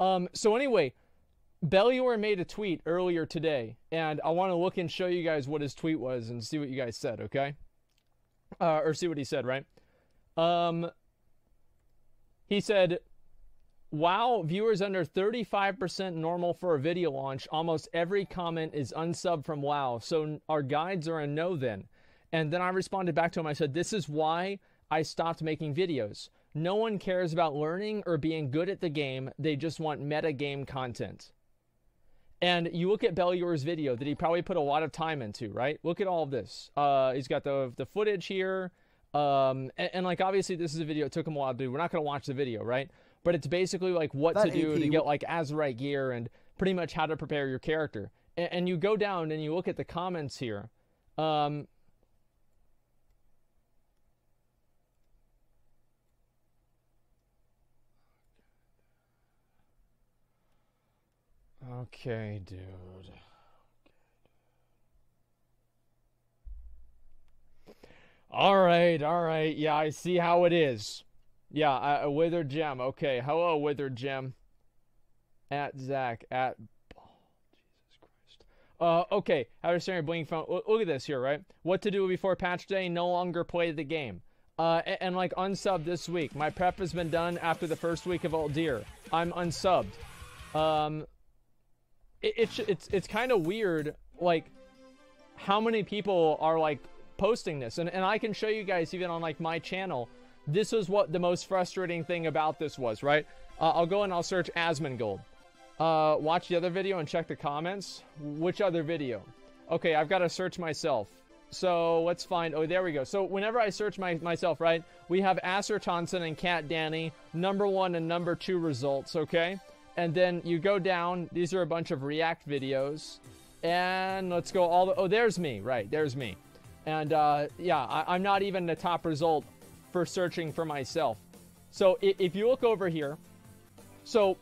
So anyway, Bellior made a tweet earlier today, and I want to look and show you guys what his tweet was and see what you guys said, okay? Or see what he said, right? He said, "WoW viewers under 35% normal for a video launch. Almost every comment is unsub from WoW, so our guides are a no then." And then I responded back to him. I said, "This is why I stopped making videos. No one cares about learning or being good at the game. They just want meta game content." And you look at Bellior's video that he probably put a lot of time into, right? Look at all of this. He's got the footage here. And like, obviously this is a video. It took him a while to do. We're not going to watch the video, right? But it's basically like what to do to get like Azerite gear and pretty much how to prepare your character. And you go down and you look at the comments here. Okay, dude. All right. Yeah, I see how it is. Yeah, Withered Gem. Okay, hello, Withered Gem. At Zach. At... Oh, Jesus Christ. Okay, how to start your blinking phone. Look at this here, right? What to do before patch day? No longer play the game. And like, unsub this week. My prep has been done after the first week of Aldir. I'm unsubbed. It's kind of weird, like, how many people are, like, posting this. And I can show you guys, even on, like, my channel, this was what the most frustrating thing about this was, right? I'll go and I'll search Asmongold. Watch the other video and check the comments. Which other video? Okay, I've got to search myself. So, let's find... Oh, there we go. So, whenever I search myself, right, we have Acer Thompson and Cat Danny, #1 and #2 results, okay? And then you go down. These are a bunch of React videos. And let's go all the... Oh, there's me. Right, there's me. And, yeah, I'm not even the top result for searching for myself. So, if you look over here... So,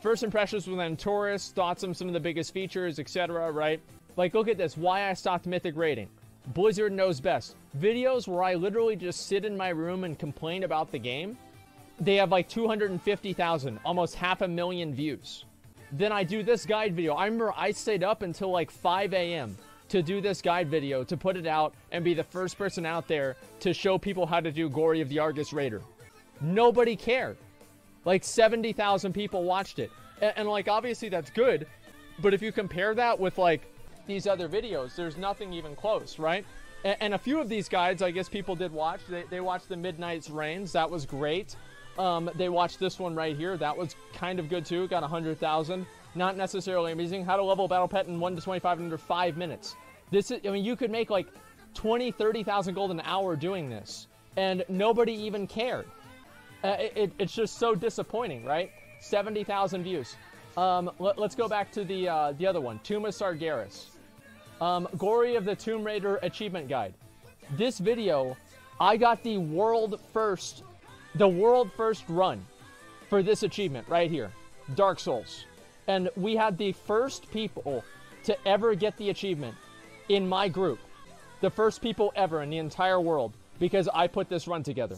first impressions with Antorus, thoughts on some of the biggest features, etc., right? Like, look at this. Why I stopped Mythic rating. Blizzard knows best. Videos where I literally just sit in my room and complain about the game, they have like 250,000, almost 500,000 views. Then I do this guide video. I remember I stayed up until like 5 a.m. to do this guide video, to put it out and be the first person out there to show people how to do Glory of the Argus Raider. Nobody cared. Like 70,000 people watched it. And like, obviously that's good, but if you compare that with like these other videos, there's nothing even close, right? And a few of these guides, I guess people did watch. They watched the Midnight's Reigns. That was great. They watched this one right here. That was kind of good too. Got 100,000. Not necessarily amazing. How to level Battle Pet in 1 to 25 in under 5 minutes. This is, I mean, you could make like 20, 30,000 gold an hour doing this, and nobody even cared. It's just so disappointing, right? 70,000 views. Let's go back to the other one. Tomb of Sargeras. Glory of the Tomb Raider Achievement Guide. This video, I got the world first run for this achievement right here. Dark Souls. And we had the first people to ever get the achievement in my group. The first people ever in the entire world, because I put this run together.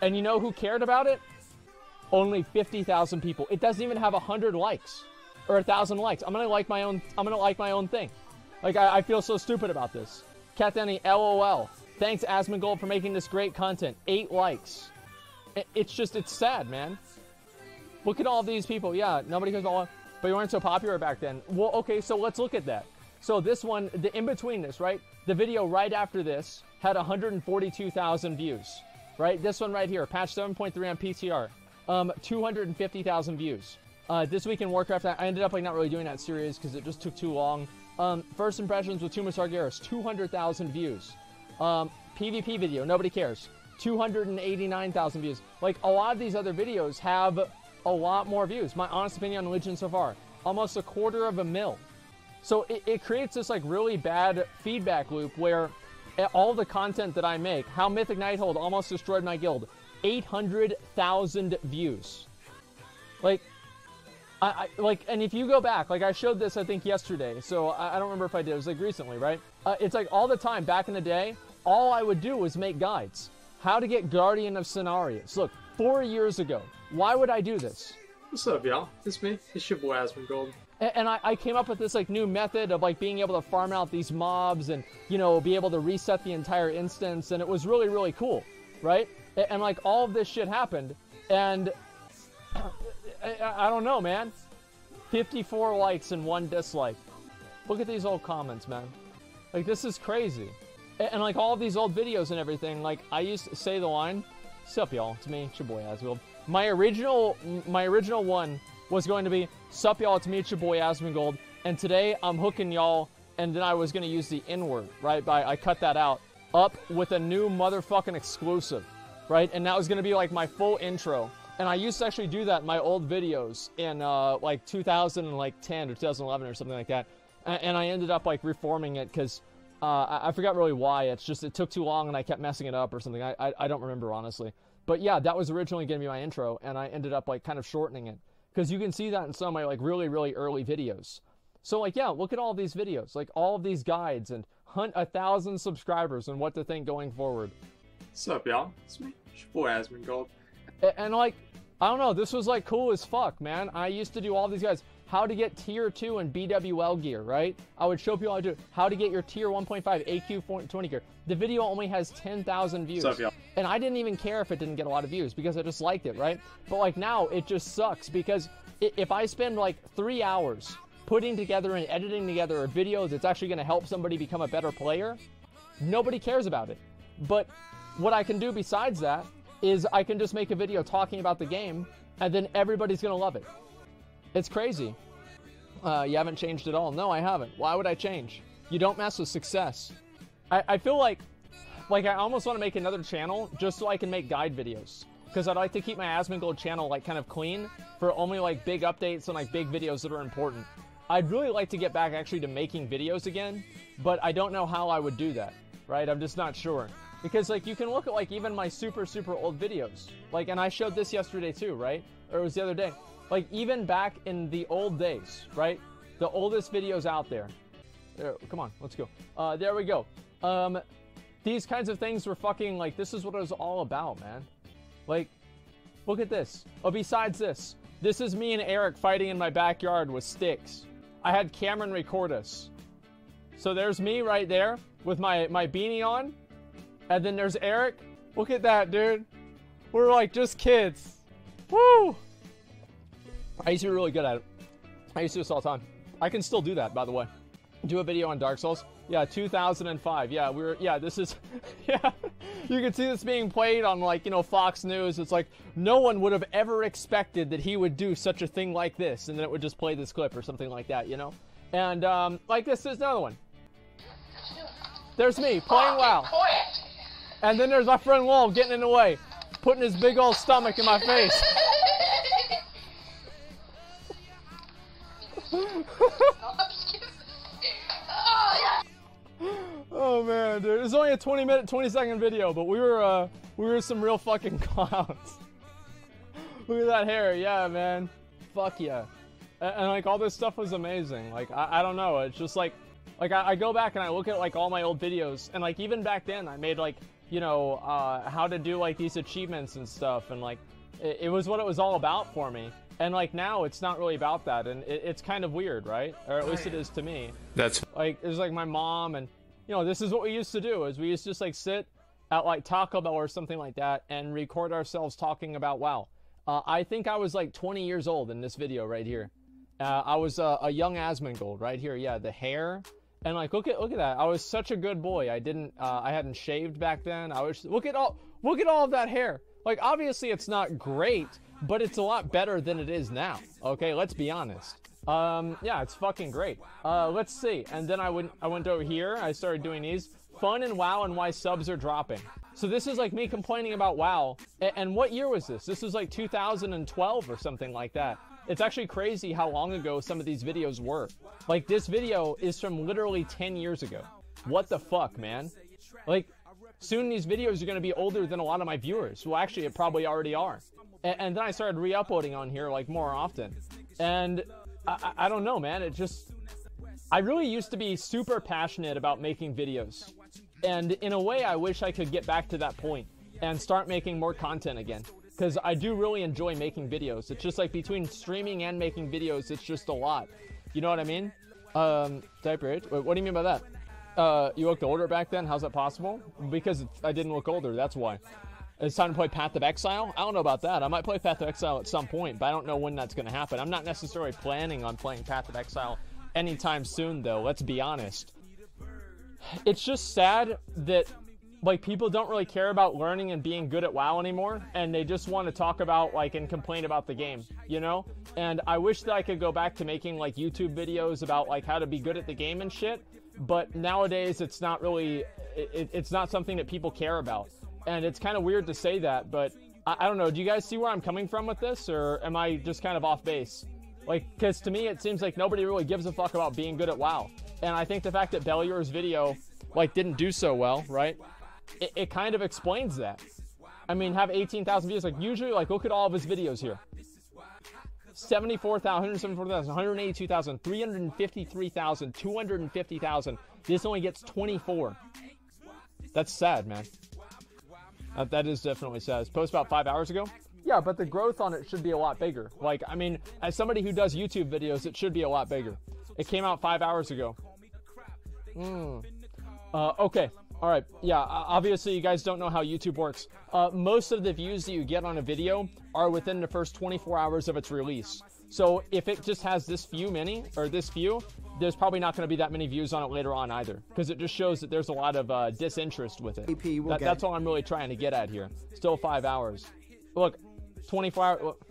And you know who cared about it? Only 50,000 people. It doesn't even have 100 likes or 1,000 likes. I'm gonna like my own thing. Like, I feel so stupid about this. Cat Danny, LOL. Thanks, Asmongold, for making this great content. 8 likes. It's sad, man. Look at all these people. Yeah, nobody cares about one. But you weren't so popular back then. Well, okay, so let's look at that. So this one, the in between this, right? The video right after this had 142,000 views. Right? This one right here, patch 7.3 on PTR. 250,000 views. This week in Warcraft, I ended up like not really doing that series because it just took too long. First impressions with Tomb of Sargeras, 200,000 views. PvP video, nobody cares. 289,000 views. Like, a lot of these other videos have a lot more views. My honest opinion on Legion so far, almost 250,000. So it creates this like really bad feedback loop where all the content that I make, how Mythic Nighthold almost destroyed my guild, 800,000 views. Like, and if you go back, like I showed this, I think yesterday, so I don't remember if I did, it was like recently, right? It's like all the time, back in the day, all I would do was make guides. How to get Guardian of Cenarius. Look, 4 years ago. Why would I do this? What's up, y'all? It's me. It's your boy Asmongold. And I came up with this like new method of like being able to farm out these mobs and, you know, be able to reset the entire instance, and it was really, really cool, right? And like all of this shit happened, and I don't know, man. 54 likes and 1 dislike. Look at these old comments, man. Like, this is crazy. And like all of these old videos and everything, like I used to say the line, "Sup, y'all? It's me, it's your boy Asmongold." My original one was going to be, "Sup, y'all? It's me, it's your boy Asmongold." And today I'm hooking y'all, and then I was going to use the N-word, right? But I cut that out. Up with a new motherfucking exclusive, right? And that was going to be like my full intro. And I used to actually do that in my old videos in like 2010 or 2011 or something like that. And I ended up like reforming it because I forgot really why. It's just it took too long and I kept messing it up or something. I don't remember, honestly. But yeah, that was originally going to be my intro, and I ended up like kind of shortening it. Because you can see that in some of my like really, really early videos. So like, yeah, look at all these videos. Like all of these guides and hunt 1,000 subscribers and what to think going forward. What's up, y'all? It's me. It's your boy Asmongold. And like, I don't know, this was like cool as fuck, man. I used to do all these guys. How to get tier 2 and BWL gear, right? I would show people how to get your tier 1.5 AQ 20 gear. The video only has 10,000 views. What's up, y'all? And I didn't even care if it didn't get a lot of views because I just liked it, right? But like now, it just sucks because if I spend like 3 hours putting together and editing together a video that's actually going to help somebody become a better player, nobody cares about it. But what I can do besides that is I can just make a video talking about the game, and then everybody's going to love it. It's crazy. You haven't changed at all. No, I haven't. Why would I change? You don't mess with success. I feel like I almost want to make another channel just so I can make guide videos. Because I'd like to keep my Asmongold channel like kind of clean for only like big updates and like big videos that are important. I'd really like to get back actually to making videos again, but I don't know how I would do that, right? I'm just not sure. Because like you can look at like even my super, super old videos. Like, and I showed this yesterday too, right? Or it was the other day. Like, even back in the old days, right? The oldest videos out there. Come on, let's go. There we go. These kinds of things were fucking, like, this is what it was all about, man. Like, look at this. Oh, besides this, this is me and Eric fighting in my backyard with sticks. I had Cameron record us. So there's me right there with my beanie on. And then there's Eric. Look at that, dude. We're, like, just kids. Woo! I used to be really good at it. I used to do this all the time. I can still do that, by the way. Do a video on Dark Souls. Yeah, 2005. Yeah, this is, yeah. You can see this being played on, like, you know, Fox News. It's like, no one would have ever expected that he would do such a thing like this. And then it would just play this clip or something like that, you know? And, like this is another one. There's me, playing WoW. And then there's my friend Wolf getting in the way. Putting his big old stomach in my face. Oh man, dude, it's only a 20-second video, but we were some real fucking clowns. Look at that hair, yeah, man, fuck yeah, and like all this stuff was amazing. Like I don't know, it's just like I go back and I look at like all my old videos, and like even back then I made like, you know, how to do like these achievements and stuff, and like it was what it was all about for me. And like now it's not really about that, and it's kind of weird, right? Or at least it is to me. That's like, it's like my mom, and you know, this is what we used to do, is we used to just like sit at like Taco Bell or something like that and record ourselves talking about WoW. I think I was like 20 years old in this video right here. I was a young Asmongold right here. Yeah, the hair, and like look at that. I was such a good boy. I hadn't shaved back then. I was look at all of that hair. Like obviously it's not great, but it's a lot better than it is now. Okay, let's be honest. Yeah, it's fucking great. Let's see. And then I went over here. I started doing these. Fun in WoW and why subs are dropping. So this is like me complaining about WoW. And what year was this? This was like 2012 or something like that. It's actually crazy how long ago some of these videos were. Like this video is from literally 10 years ago. What the fuck, man? Like, soon these videos are going to be older than a lot of my viewers. Well, actually, it probably already are. And then I started re-uploading on here, like, more often. And I don't know, man. It just... I really used to be super passionate about making videos. And in a way, I wish I could get back to that point and start making more content again. because I do really enjoy making videos. It's just like between streaming and making videos, it's just a lot. You know what I mean? Type rage. Wait, what do you mean by that? You looked older back then? How's that possible? Because I didn't look older, that's why. It's time to play Path of Exile? I don't know about that. I might play Path of Exile at some point, but I don't know when that's going to happen. I'm not necessarily planning on playing Path of Exile anytime soon, though. Let's be honest. It's just sad that, like, people don't really care about learning and being good at WoW anymore, and they just want to talk about, like, and complain about the game, you know? And I wish that I could go back to making, like, YouTube videos about, like, how to be good at the game and shit, but nowadays it's not really, it's not something that people care about. And it's kind of weird to say that, but I don't know. Do you guys see where I'm coming from with this, or am I just kind of off base? Like, because to me, it seems like nobody really gives a fuck about being good at WoW. And I think the fact that Bellier's video, like, didn't do so well, right? It kind of explains that. I mean, have 18,000 views. Like, usually, like, look at all of his videos here. 74,000, 174,000, 182,000, 353,000, 250,000. This only gets 24. That's sad, man. That is definitely sad. It's posted about 5 hours ago. Yeah, but the growth on it should be a lot bigger. Like, I mean, as somebody who does YouTube videos, it should be a lot bigger. It came out 5 hours ago. Okay. All right. Yeah, obviously you guys don't know how YouTube works. Most of the views that you get on a video are within the first 24 hours of its release. So if it just has this few, there's probably not going to be that many views on it later on either, because it just shows that there's a lot of disinterest with it. That's all I'm really trying to get at here. Still 5 hours. Look, 24 hours. Look.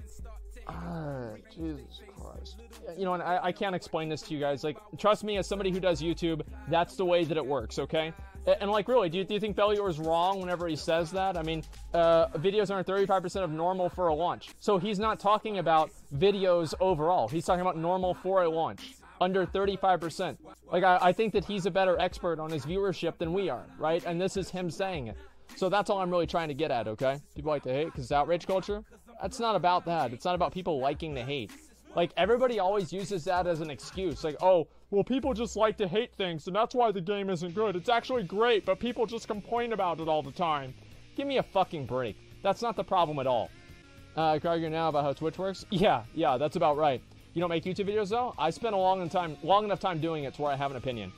Jesus Christ. You know, and I can't explain this to you guys. Like, trust me, as somebody who does YouTube, that's the way that it works, okay? And like, really, do you think Bellior is wrong whenever he says that? I mean, videos are 35% of normal for a launch. So he's not talking about videos overall. He's talking about normal for a launch. Under 35%. Like, I think that he's a better expert on his viewership than we are, right? And this is him saying it. So that's all I'm really trying to get at, okay? People like to hate because it's outrage culture. That's not about that. It's not about people liking to hate. Like, everybody always uses that as an excuse. Like, oh, well, people just like to hate things, and that's why the game isn't good. It's actually great, but people just complain about it all the time. Give me a fucking break. That's not the problem at all. Can I argue now about how Twitch works? Yeah, that's about right. You don't make YouTube videos, though? I spent a long enough time doing it to where I have an opinion.